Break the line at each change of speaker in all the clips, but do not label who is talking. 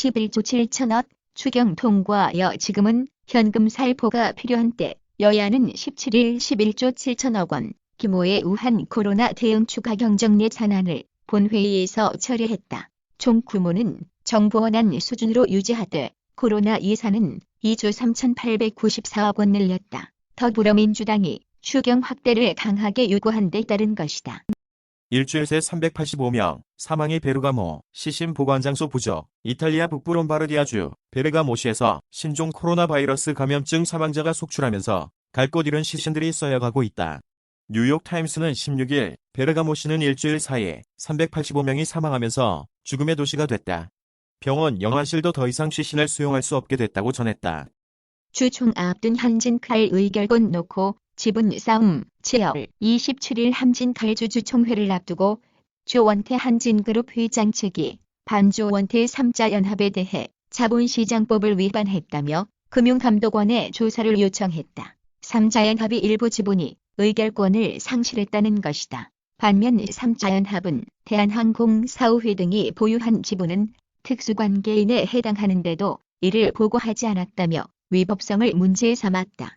11조 7천억 추경 통과하여 지금은 현금 살포가 필요한 때 여야는 17일 11조 7천억 원 규모의 우한 코로나 대응 추가 경정 예산안을 본회의에서 처리했다. 총 규모는 정부 원안 수준으로 유지하되 코로나 예산은 2조 3,894억 원 늘렸다. 더불어민주당이 추경 확대를 강하게 요구한 데 따른 것이다.
일주일 새 385명, 사망의 베르가모, 시신 보관장소 부족. 이탈리아 북부 롬바르디아주 베르가모시에서 신종 코로나 바이러스 감염증 사망자가 속출하면서 갈 곳 잃은 시신들이 쌓여가고 있다. 뉴욕타임스는 16일 베르가모시는 일주일 사이에 385명이 사망하면서 죽음의 도시가 됐다. 병원 영안실도 더 이상 시신을 수용할 수 없게 됐다고 전했다.
주총 앞둔 한진칼 의결권 놓고 지분 싸움 제열 27일 한진칼 주주총회를 앞두고 조원태 한진그룹 회장 측이 반조원태 3자 연합에 대해 자본시장법을 위반했다며 금융감독원에 조사를 요청했다. 3자 연합이 일부 지분이 의결권을 상실했다는 것이다. 반면 3자 연합은 대한항공사업회 등이 보유한 지분은 특수관계인에 해당하는데도 이를 보고하지 않았다며 위법성을 문제 삼았다.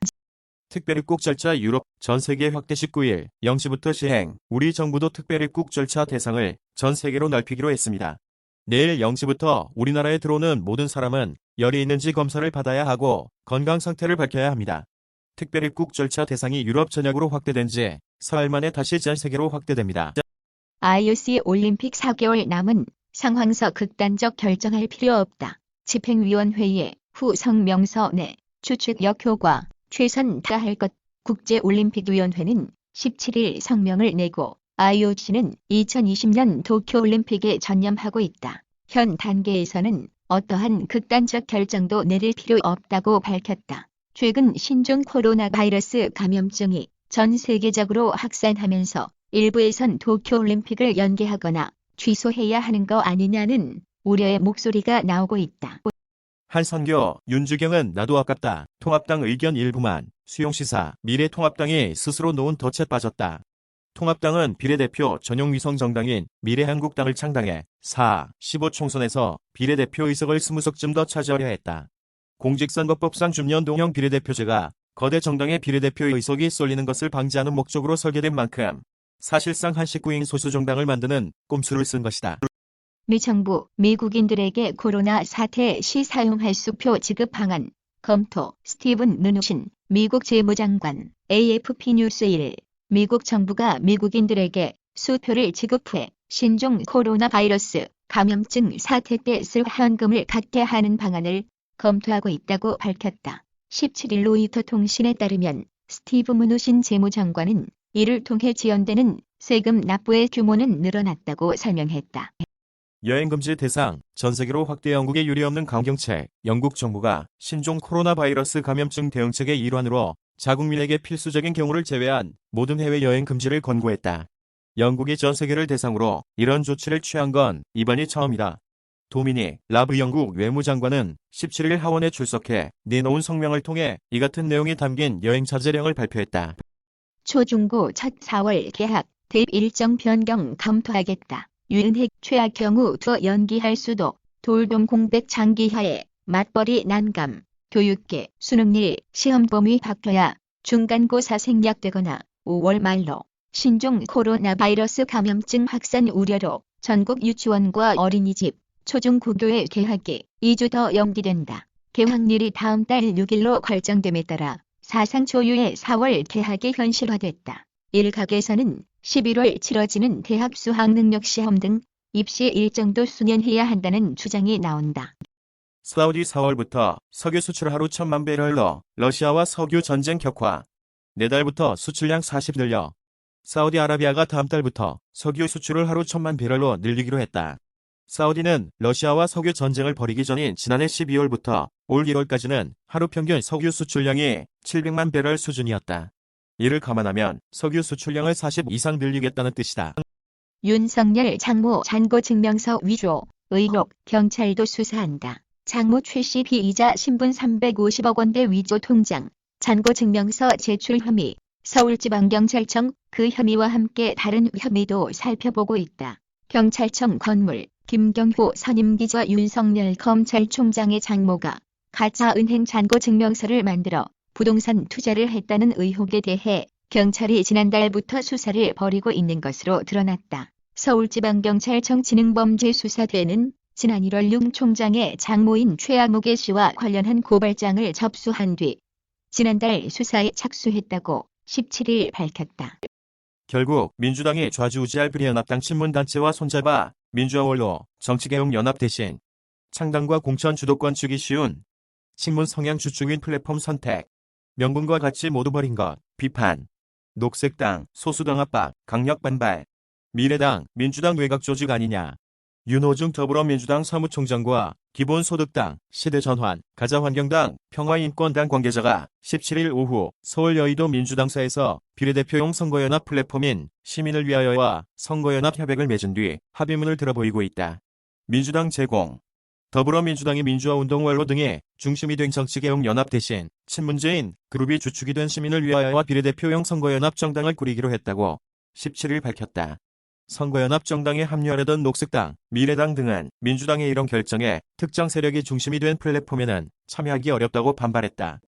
특별입국 절차 유럽 전 세계 확대 19일 0시부터 시행. 우리 정부도 특별입국 절차 대상을 전 세계로 넓히기로 했습니다. 내일 0시부터 우리나라에 들어오는 모든 사람은 열이 있는지 검사를 받아야 하고 건강 상태를 밝혀야 합니다. 특별입국 절차 대상이 유럽 전역으로 확대된 지 사흘 만에 다시 전 세계로 확대됩니다.
IOC 올림픽 4개월 남은 상황서 극단적 결정할 필요 없다. 집행위원회의 후 성명서 내 추측력 효과 최선 다할 것. 국제올림픽위원회는 17일 성명을 내고 IOC는 2020년 도쿄올림픽에 전념하고 있다. 현 단계에서는 어떠한 극단적 결정도 내릴 필요 없다고 밝혔다. 최근 신종 코로나 바이러스 감염증이 전 세계적으로 확산하면서 일부에선 도쿄올림픽을 연기하거나 취소해야 하는 거 아니냐는 우려의 목소리가 나오고 있다.
한선교, 윤주경은 나도 아깝다. 통합당 의견 일부만. 수용시사, 미래통합당이 스스로 놓은 덫에 빠졌다. 통합당은 비례대표 전용 위성정당인 미래한국당을 창당해 15 총선에서 비례대표 의석을 20석쯤 더 차지하려 했다. 공직선거법상 줌연동형 비례대표제가 거대 정당의 비례대표 의석이 쏠리는 것을 방지하는 목적으로 설계된 만큼 사실상 한 19인 소수정당을 만드는 꼼수를 쓴 것이다.
미 정부, 미국인들에게 코로나 사태 시 사용할 수표 지급 방안 검토. 스티븐 누누신 미국 재무장관 AFP 뉴스 1일 미국 정부가 미국인들에게 수표를 지급 후에 신종 코로나 바이러스 감염증 사태 때 쓸 현금을 갖게 하는 방안을 검토하고 있다고 밝혔다. 17일 로이터 통신에 따르면 스티브 무누신 재무장관은 이를 통해 지연되는 세금 납부의 규모는 늘어났다고 설명했다.
여행금지 대상, 전 세계로 확대. 영국의 유례없는 강경책. 영국 정부가 신종 코로나 바이러스 감염증 대응책의 일환으로 자국민에게 필수적인 경우를 제외한 모든 해외여행 금지를 권고했다. 영국이 전 세계를 대상으로 이런 조치를 취한 건 이번이 처음이다. 도미닉 라브 영국 외무장관은 17일 하원에 출석해 내놓은 성명을 통해 이 같은 내용이 담긴 여행 자제령을 발표했다.
초중고 첫 4월 개학, 대입 일정 변경 검토하겠다. 유은혜 최악 경우 투어 연기할 수도. 돌봄 공백 장기화에 맞벌이 난감. 교육계 수능일 시험 범위 바뀌어야 중간고사 생략되거나 5월 말로. 신종 코로나 바이러스 감염증 확산 우려로 전국 유치원과 어린이집, 초중고교의 개학이 2주 더 연기된다. 개학일이 다음 달 6일로 결정됨에 따라 사상 초유의 4월 개학이 현실화됐다. 일각에서는 11월 치러지는 대학 수학능력시험 등 입시 일정도 수년해야 한다는 주장이 나온다.
사우디 4월부터 석유 수출 하루 1,000만 배럴러. 러시아와 석유 전쟁 격화. 내달부터 수출량 40 늘려. 사우디아라비아가 다음 달부터 석유 수출을 하루 1,000만 배럴로 늘리기로 했다. 사우디는 러시아와 석유 전쟁을 벌이기 전인 지난해 12월부터 올 1월까지는 하루 평균 석유 수출량이 700만 배럴 수준이었다. 이를 감안하면 석유 수출량을 40 이상 늘리겠다는 뜻이다.
윤석열 장모 잔고 증명서 위조 의혹 경찰도 수사한다. 장모 최 씨 피의자 신분 350억 원대 위조 통장, 잔고 증명서 제출 혐의. 서울지방경찰청 그 혐의와 함께 다른 혐의도 살펴보고 있다. 경찰청 건물, 김경호 선임기자 윤석열 검찰총장의 장모가 가짜 은행 잔고 증명서를 만들어 부동산 투자를 했다는 의혹에 대해 경찰이 지난달부터 수사를 벌이고 있는 것으로 드러났다. 서울지방경찰청 지능범죄수사대는 지난 1월 윤 총장의 장모인 최아무개 씨와 관련한 고발장을 접수한 뒤 지난달 수사에 착수했다고 17일 밝혔다.
결국 민주당이 좌지우지할 비례연합당 친문단체와 손잡아 민주화원로 정치개혁연합 대신 창당과 공천 주도권 주기 쉬운 친문 성향 주축인 플랫폼 선택, 명분과 가치 모두 버린 것, 비판, 녹색당, 소수당 압박, 강력 반발, 미래당, 민주당 외곽조직 아니냐. 윤호중 더불어민주당 사무총장과 기본소득당, 시대전환, 가자환경당, 평화인권당 관계자가 17일 오후 서울 여의도 민주당사에서 비례대표용 선거연합 플랫폼인 시민을 위하여와 선거연합 협약을 맺은 뒤 합의문을 들어보이고 있다. 민주당 제공, 더불어민주당이 민주화운동 원로 등의 중심이 된 정치개혁연합 대신 친문제인 그룹이 주축이 된 시민을 위하여와 비례대표용 선거연합 정당을 꾸리기로 했다고 17일 밝혔다. 선거연합 정당에 합류하려던 녹색당, 미래당 등은 민주당의 이런 결정에 특정 세력이 중심이 된 플랫폼에는 참여하기 어렵다고 반발했다.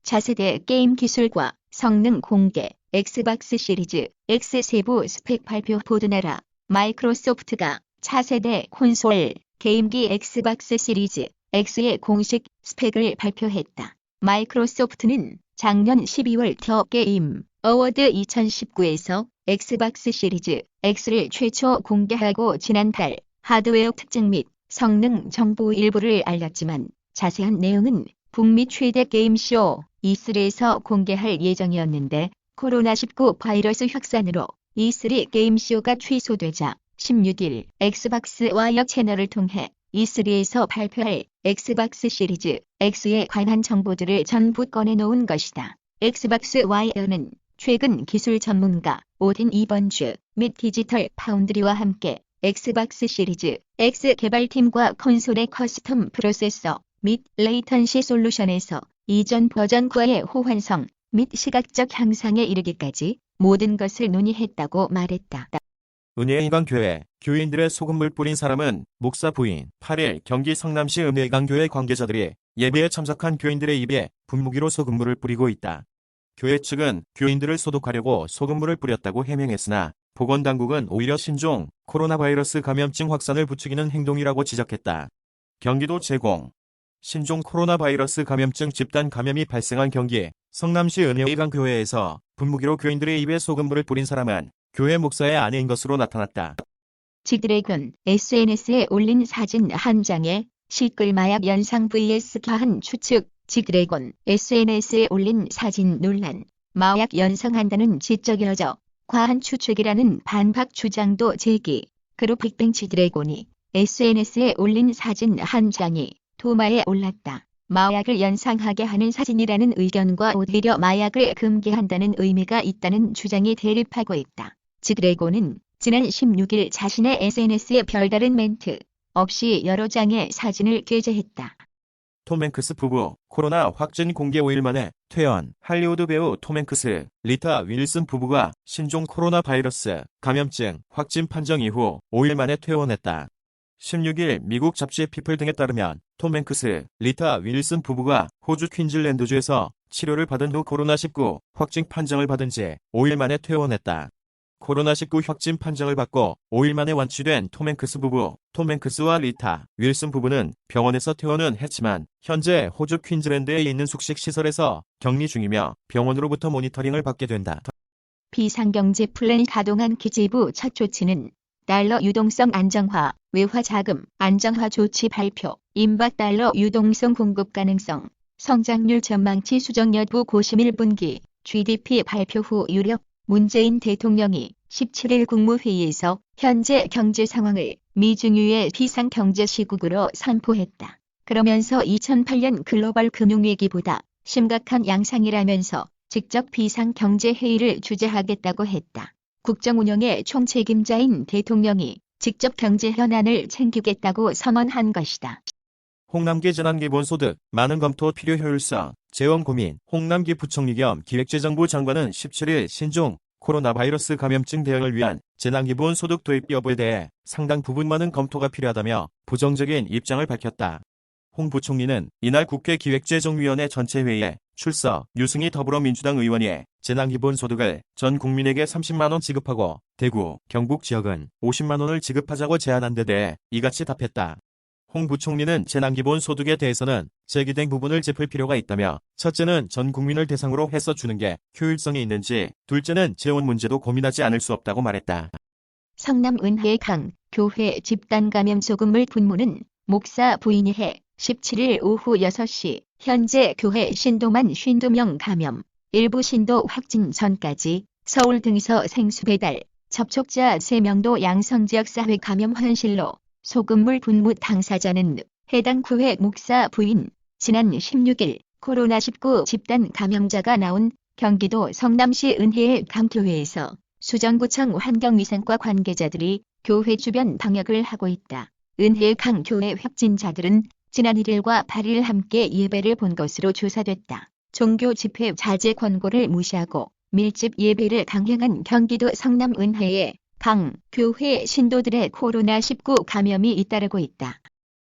차세대 게임 기술과 성능 공개, 엑스박스 시리즈 X 세부 스펙 발표 보드나라. 마이크로소프트가 차세대 콘솔 게임기 엑스박스 시리즈 X의 공식 스펙을 발표했다. 마이크로소프트는 작년 12월 더 게임 어워드 2019에서 엑스박스 시리즈 X를 최초 공개하고 지난달 하드웨어 특징 및 성능 정보 일부를 알렸지만 자세한 내용은 북미 최대 게임쇼 E3에서 공개할 예정이었는데 코로나19 바이러스 확산으로 E3 게임쇼가 취소되자 16일 엑스박스 와이어 채널을 통해 E3에서 발표할 엑스박스 시리즈 X에 관한 정보들을 전부 꺼내놓은 것이다. 엑스박스 와이어는 최근 기술 전문가 오딘 이번주 및 디지털 파운드리와 함께 엑스박스 시리즈 X 개발팀과 콘솔의 커스텀 프로세서 및 레이턴시 솔루션에서 이전 버전과의 호환성 및 시각적 향상에 이르기까지 모든 것을 논의했다고 말했다.
은혜의강교회 교인들의 소금물 뿌린 사람은 목사 부인. 8일 경기 성남시 은혜의강교회 관계자들이 예배에 참석한 교인들의 입에 분무기로 소금물을 뿌리고 있다. 교회 측은 교인들을 소독하려고 소금물을 뿌렸다고 해명했으나 보건당국은 오히려 신종 코로나 바이러스 감염증 확산을 부추기는 행동이라고 지적했다. 경기도 제공. 신종 코로나 바이러스 감염증 집단 감염이 발생한 경기 성남시 은혜의강교회에서 분무기로 교인들의 입에 소금물을 뿌린 사람은 교회 목사의 아내인 것으로 나타났다.
지드래곤 SNS에 올린 사진 한 장에 시끌 마약 연상 vs 과한 추측. 지드래곤 SNS에 올린 사진 논란. 마약 연상한다는 지적 여저 과한 추측이라는 반박 주장도 제기. 그룹 빅뱅 지드래곤이 SNS에 올린 사진 한 장이 도마에 올랐다. 마약을 연상하게 하는 사진이라는 의견과 오히려 마약을 금기한다는 의미가 있다는 주장이 대립하고 있다. 지드래곤은 지난 16일 자신의 SNS에 별다른 멘트 없이 여러 장의 사진을 게재했다.
톰 행크스 부부 코로나 확진 공개 5일 만에 퇴원. 할리우드 배우 톰 행크스, 리타 윌슨 부부가 신종 코로나 바이러스 감염증 확진 판정 이후 5일 만에 퇴원했다. 16일 미국 잡지 피플 등에 따르면 톰 행크스, 리타 윌슨 부부가 호주 퀸즐랜드주에서 치료를 받은 후 코로나19 확진 판정을 받은 지 5일 만에 퇴원했다. 코로나19 확진 판정을 받고 5일 만에 완치된 톰 행크스 부부. 톰 행크스와 리타 윌슨 부부는 병원에서 퇴원은 했지만 현재 호주 퀸즐랜드에 있는 숙식시설에서 격리 중이며 병원으로부터 모니터링을 받게 된다.
비상경제 플랜 가동한 기재부 첫 조치는 달러 유동성 안정화, 외화 자금 안정화 조치 발표, 임박 달러 유동성 공급 가능성, 성장률 전망치 수정 여부 고심 1분기, GDP 발표 후 유력. 문재인 대통령이 17일 국무회의에서 현재 경제 상황을 미중유의 비상경제시국으로 선포했다. 그러면서 2008년 글로벌 금융위기보다 심각한 양상이라면서 직접 비상경제회의를 주재하겠다고 했다. 국정 운영의 총책임자인 대통령이 직접 경제 현안을 챙기겠다고 선언한 것이다.
홍남기 재난기본소득 많은 검토 필요 효율성 재원 고민. 홍남기 부총리 겸 기획재정부 장관은 17일 신종 코로나 바이러스 감염증 대응을 위한 재난기본소득 도입 여부에 대해 상당 부분만은 검토가 필요하다며 부정적인 입장을 밝혔다. 홍 부총리는 이날 국회 기획재정위원회 전체 회의에 출석, 유승희 더불어민주당 의원이 재난기본소득을 전 국민에게 30만 원 지급하고 대구, 경북 지역은 50만 원을 지급하자고 제안한 데 대해 이같이 답했다. 홍 부총리는 재난기본소득에 대해서는 제기된 부분을 짚을 필요가 있다며 첫째는 전 국민을 대상으로 해서 주는 게 효율성이 있는지, 둘째는 재원 문제도 고민하지 않을 수 없다고 말했다.
성남은혜 강 교회 집단감염 소금물 분무는 목사 부인이 해 17일 오후 6시 현재 교회 신도만 52명 감염, 일부 신도 확진 전까지 서울 등서 생수 배달, 접촉자 3명도 양성지역 사회 감염 현실로 소금물 분무 당사자는 해당 교회 목사 부인, 지난 16일 코로나19 집단 감염자가 나온 경기도 성남시 은혜의 강교회에서 수정구청 환경위생과 관계자들이 교회 주변 방역을 하고 있다. 은혜의 강교회 확진자들은 지난 1일과 8일 함께 예배를 본 것으로 조사됐다. 종교 집회 자제 권고를 무시하고 밀집 예배를 강행한 경기도 성남 은혜의 강 교회 신도들의 코로나19 감염이 잇따르고 있다.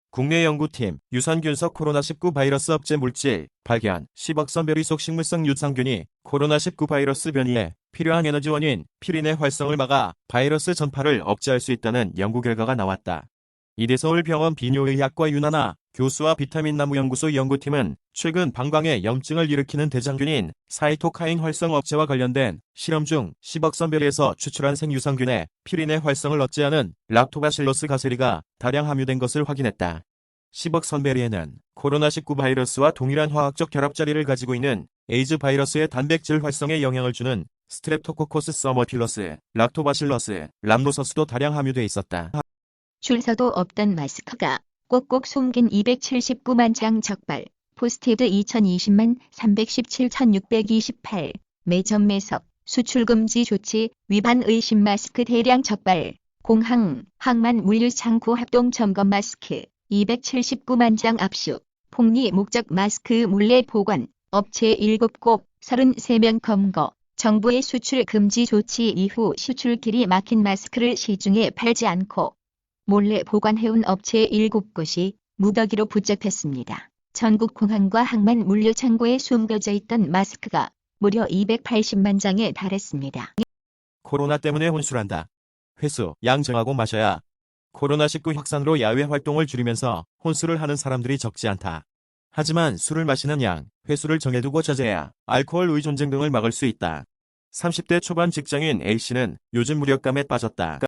국내 연구팀 유산균석 코로나19 바이러스 억제 물질 발견 10억 선별 속 식물성 유산균이 코로나19 바이러스 변이에 필요한 에너지 원인 피린의 활성을 막아 바이러스 전파를 억제할 수 있다는 연구 결과가 나왔다. 이대 서울병원 비뇨의학과 윤하나 교수와 비타민 나무 연구소 연구팀은 최근 방광에 염증을 일으키는 대장균인 사이토카인 활성 억제와 관련된 실험 중 10억 선별에서 추출한 생유산균에 피린의 활성을 억제하는 락토바실러스 가세리가 다량 함유된 것을 확인했다. 10억 선베리에는 코로나19 바이러스와 동일한 화학적 결합 자리를 가지고 있는 에이즈 바이러스의 단백질 활성에 영향을 주는 스트랩토코코스 서머필러스, 락토바실러스, 람노서스도 다량 함유돼 있었다.
줄 서도 없던 마스크가 꼭꼭 숨긴 279만 장 적발, 포스트잇 2020만 317,628, 매점 매석, 수출 금지 조치 위반 의심 마스크 대량 적발, 공항, 항만 물류 창구 합동 점검 마스크 279만 장 압수, 폭리 목적 마스크 몰래 보관, 업체 7곳, 33명 검거, 정부의 수출 금지 조치 이후 수출길이 막힌 마스크를 시중에 팔지 않고 몰래 보관해온 업체 7곳이 무더기로 붙잡혔습니다. 전국 공항과 항만 물류 창고에 숨겨져 있던 마스크가 무려 280만 장에 달했습니다.
코로나 때문에 혼술한다. 회수, 양 정하고 마셔야. 코로나19 확산으로 야외 활동을 줄이면서 혼술을 하는 사람들이 적지 않다. 하지만 술을 마시는 양, 회수를 정해두고 자제해야 알코올 의존증 등을 막을 수 있다. 30대 초반 직장인 A씨는 요즘 무력감에 빠졌다.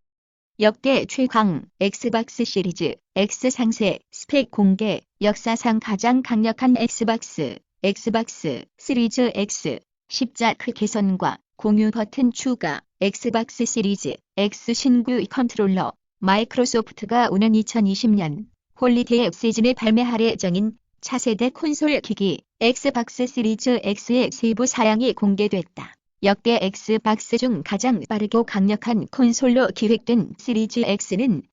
역대 최강 엑스박스 시리즈 X 상세 스펙 공개 역사상 가장 강력한 엑스박스 시리즈 X 십자크 개선과 공유 버튼 추가 엑스박스 시리즈 X 신규 컨트롤러 마이크로소프트가 오는 2020년 홀리데이 시즌에 발매할 예정인 차세대 콘솔 기기 엑스박스 시리즈 X의 세부 사양이 공개됐다. 역대 엑스박스 중 가장 빠르고 강력한 콘솔로 기획된 시리즈 X는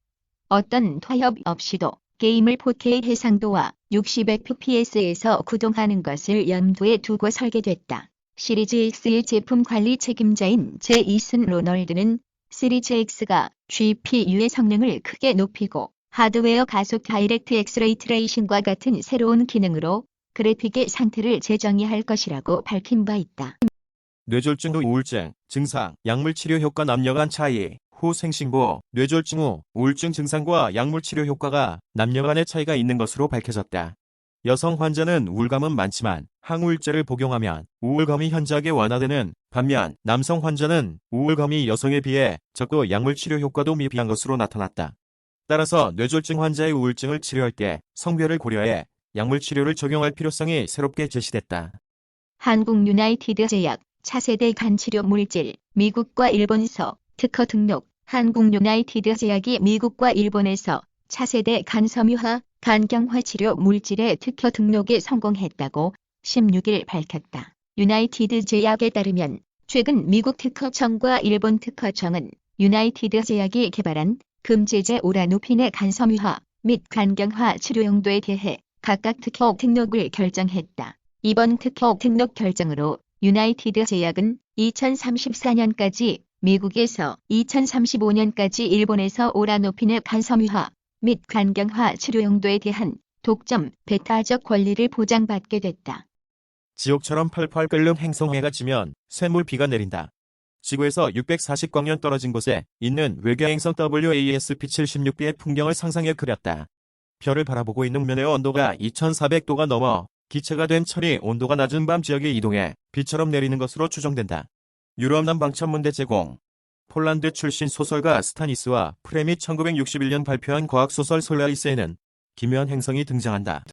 어떤 타협 없이도 게임을 4K 해상도와 60fps에서 구동하는 것을 염두에 두고 설계됐다. 시리즈 X의 제품 관리 책임자인 제이슨 로널드는 시리즈 X가 GPU의 성능을 크게 높이고 하드웨어 가속 다이렉트 엑스레이 트레이싱과 같은 새로운 기능으로 그래픽의 상태를 재정의할 것이라고 밝힌 바 있다.
뇌졸중 후 우울증, 증상, 약물치료 효과 남녀 간 차이, 후 생신고, 뇌졸중 후 우울증 증상과 약물치료 효과가 남녀 간의 차이가 있는 것으로 밝혀졌다. 여성 환자는 우울감은 많지만 항우울제를 복용하면 우울감이 현저하게 완화되는 반면 남성 환자는 우울감이 여성에 비해 적고 약물치료 효과도 미비한 것으로 나타났다. 따라서 뇌졸중 환자의 우울증을 치료할 때 성별을 고려해 약물치료를 적용할 필요성이 새롭게 제시됐다.
한국 유나이티드 제약 차세대 간치료 물질 미국과 일본서 특허 등록 한국 유나이티드 제약이 미국과 일본에서 차세대 간섬유화, 간경화 치료 물질의 특허 등록에 성공했다고 16일 밝혔다. 유나이티드 제약에 따르면 최근 미국 특허청과 일본 특허청은 유나이티드 제약이 개발한 금제제 오라노핀의 간섬유화 및 간경화 치료 용도에 대해 각각 특허 등록을 결정했다. 이번 특허 등록 결정으로 유나이티드 제약은 2034년까지 미국에서 2035년까지 일본에서 오라노핀의 간섬유화 및 간경화 치료 용도에 대한 독점 배타적 권리를 보장받게 됐다.
지옥처럼 펄펄 끓는 행성해가 지면 쇳물비가 내린다. 지구에서 640광년 떨어진 곳에 있는 외계 행성 WASP-76b의 풍경을 상상해 그렸다. 별을 바라보고 있는 면의 온도가 2400도가 넘어 기체가 된 철이 온도가 낮은 밤 지역에 이동해 비처럼 내리는 것으로 추정된다. 유럽 남방천문대 제공. 폴란드 출신 소설가 스타니스와 프렘이 1961년 발표한 과학소설 솔라리스에는 기묘한 행성이 등장한다.